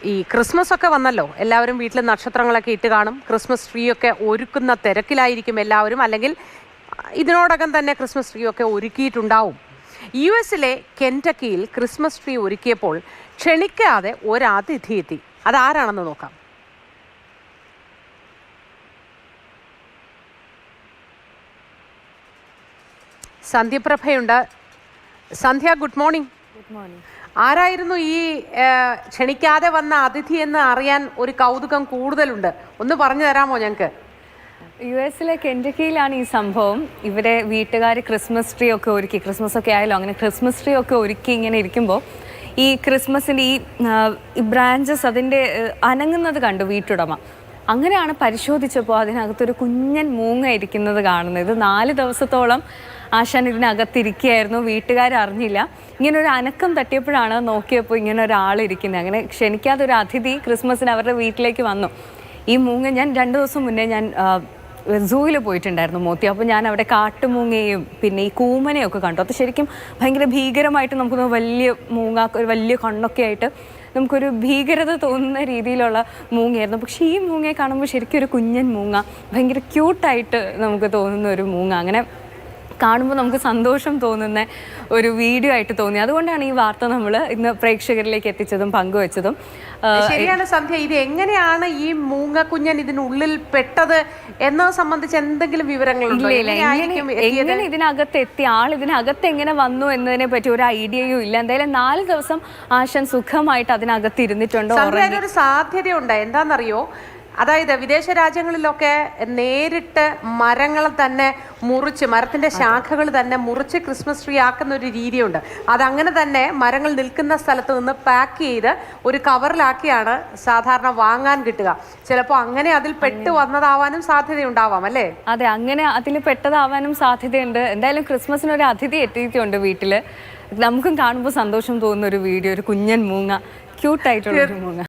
ഈ ക്രിസ്മസ് ഒക്കെ വന്നല്ലോ, എല്ലാവരും വീട്ടിൽ നക്ഷത്രങ്ങളൊക്കെ ഇട്ട് കാണും. ക്രിസ്മസ് ട്രീ ഒക്കെ ഒരുക്കുന്ന തിരക്കിലായിരിക്കും എല്ലാവരും, അല്ലെങ്കിൽ ഇതിനോടകം തന്നെ ക്രിസ്മസ് ട്രീ ഒക്കെ ഒരുക്കിയിട്ടുണ്ടാവും. US-ലെ കെൻറ്റക്കിയിൽ ക്രിസ്മസ് ട്രീ ഒരുക്കിയപ്പോൾ ക്ഷണിക്കാതെ ഒരതിഥി എത്തി. അതാരാണെന്ന് നോക്കാം. സന്ധ്യപ്രഭയുണ്ട്. സന്ധ്യ, ഗുഡ് മോർണിംഗ്. Good morning. ആരായിരുന്നു ഈ ക്ഷണിക്കാതെ വന്ന അതിഥി എന്ന് അറിയാൻ ഒരു കൗതുകം കൂടുതലുണ്ട്. ഒന്ന് പറഞ്ഞു തരാമോ ഞങ്ങൾക്ക്? US-ലെ കെൻറ്റക്കിയിലാണ് ഈ സംഭവം. ഇവിടെ വീട്ടുകാർ ക്രിസ്മസ് ട്രീ ഒക്കെ ഒരുക്കി, ക്രിസ്മസ് ഒക്കെ ആയാലോ, അങ്ങനെ ക്രിസ്മസ് ട്രീ ഒക്കെ ഒരുക്കി ഇങ്ങനെ ഇരിക്കുമ്പോൾ ഈ ക്രിസ്മസിൻ്റെ ഈ ബ്രാഞ്ചസ് അതിൻ്റെ അനങ്ങുന്നത് കണ്ടു വീട്ടുടമ. അങ്ങനെയാണ് പരിശോധിച്ചപ്പോൾ അതിനകത്തൊരു കുഞ്ഞൻ മൂങ്ങ ഇരിക്കുന്നത് കാണുന്നത്. ഇത് 4 ദിവസത്തോളം ആശാൻ ഇതിനകത്തിരിക്കുകയായിരുന്നു. വീട്ടുകാർ അറിഞ്ഞില്ല. ഇങ്ങനെ ഒരു അനക്കം തട്ടിയപ്പോഴാണ് നോക്കിയപ്പോൾ ഇങ്ങനെ ഒരാളിരിക്കുന്നത്. അങ്ങനെ ക്ഷണിക്കാതെ ഒരു അതിഥി ക്രിസ്മസിന് അവരുടെ വീട്ടിലേക്ക് വന്നു. ഈ മൂങ്ങ ഞാൻ 2 ദിവസം മുന്നേ ഞാൻ സൂവിൽ പോയിട്ടുണ്ടായിരുന്നു മോത്തി. അപ്പോൾ ഞാൻ അവിടെ കാട്ടുമൂങ്ങയും പിന്നെ ഈ കൂമനെയും ഒക്കെ കണ്ടു. അത് ശരിക്കും ഭയങ്കര ഭീകരമായിട്ട് നമുക്കൊന്ന് വലിയ മൂങ്ങ, ഒരു വലിയ കണ്ണൊക്കെ ആയിട്ട് നമുക്കൊരു ഭീകരത തോന്നുന്ന രീതിയിലുള്ള മൂങ്ങയായിരുന്നു. പക്ഷേ ഈ മൂങ്ങയെ കാണുമ്പോൾ ശരിക്കും ഒരു കുഞ്ഞൻ മൂങ്ങ, ഭയങ്കര ക്യൂട്ടായിട്ട് നമുക്ക് തോന്നുന്ന ഒരു മൂങ്ങ. അങ്ങനെ കാണുമ്പോൾ നമുക്ക് സന്തോഷം തോന്നുന്ന ഒരു വീഡിയോ ആയിട്ട് തോന്നി. അതുകൊണ്ടാണ് ഈ വാർത്ത നമ്മൾ ഇന്ന് പ്രേക്ഷകരിലേക്ക് എത്തിച്ചതും പങ്കുവച്ചതും. ശരിയാണ് സന്ധ്യ, ഇത് എങ്ങനെയാണ് ഈ മൂങ്ങ കുഞ്ഞൻ ഇതിനുള്ളിൽ പെട്ടത് എന്നത് സംബന്ധിച്ച് എന്തെങ്കിലും വിവരങ്ങളുണ്ടോ? എങ്ങനെ ഇതിനകത്ത് എത്തി, ആൾ ഇതിനകത്ത് എങ്ങനെ വന്നു എന്നതിനെ പറ്റി ഒരു ഐഡിയയും ഇല്ല. എന്തായാലും 4 ദിവസം ആശാൻ സുഖമായിട്ട് അതിനകത്ത് ഇരുന്നിട്ടുണ്ടോ? ഒരു സാധ്യതയുണ്ട്. എന്താണെന്നറിയോ, അതായത് വിദേശ രാജ്യങ്ങളിലൊക്കെ നേരിട്ട് മരങ്ങൾ തന്നെ മുറിച്ച്, മരത്തിൻ്റെ ശാഖകൾ തന്നെ മുറിച്ച് ക്രിസ്മസ് ട്രീ ആക്കുന്ന ഒരു രീതിയുണ്ട്. അതങ്ങനെ തന്നെ മരങ്ങൾ നിൽക്കുന്ന സ്ഥലത്ത് നിന്ന് പാക്ക് ചെയ്ത് ഒരു കവറിലാക്കിയാണ് സാധാരണ വാങ്ങാൻ കിട്ടുക. ചിലപ്പോൾ അങ്ങനെ അതിൽ പെട്ട് വന്നതാവാനും സാധ്യതയുണ്ടാവാം, അല്ലേ? അതെ, അങ്ങനെ അതിൽ പെട്ടതാവാനും സാധ്യതയുണ്ട്. എന്തായാലും ക്രിസ്മസിന് ഒരു അതിഥി എത്തിയിട്ടുണ്ട് വീട്ടിൽ. നമുക്കും കാണുമ്പോൾ സന്തോഷം തോന്നുന്ന ഒരു വീഡിയോ, ഒരു കുഞ്ഞൻ മൂങ്ങ, ക്യൂട്ടായിട്ടുള്ള ഒരു മൂങ്ങ.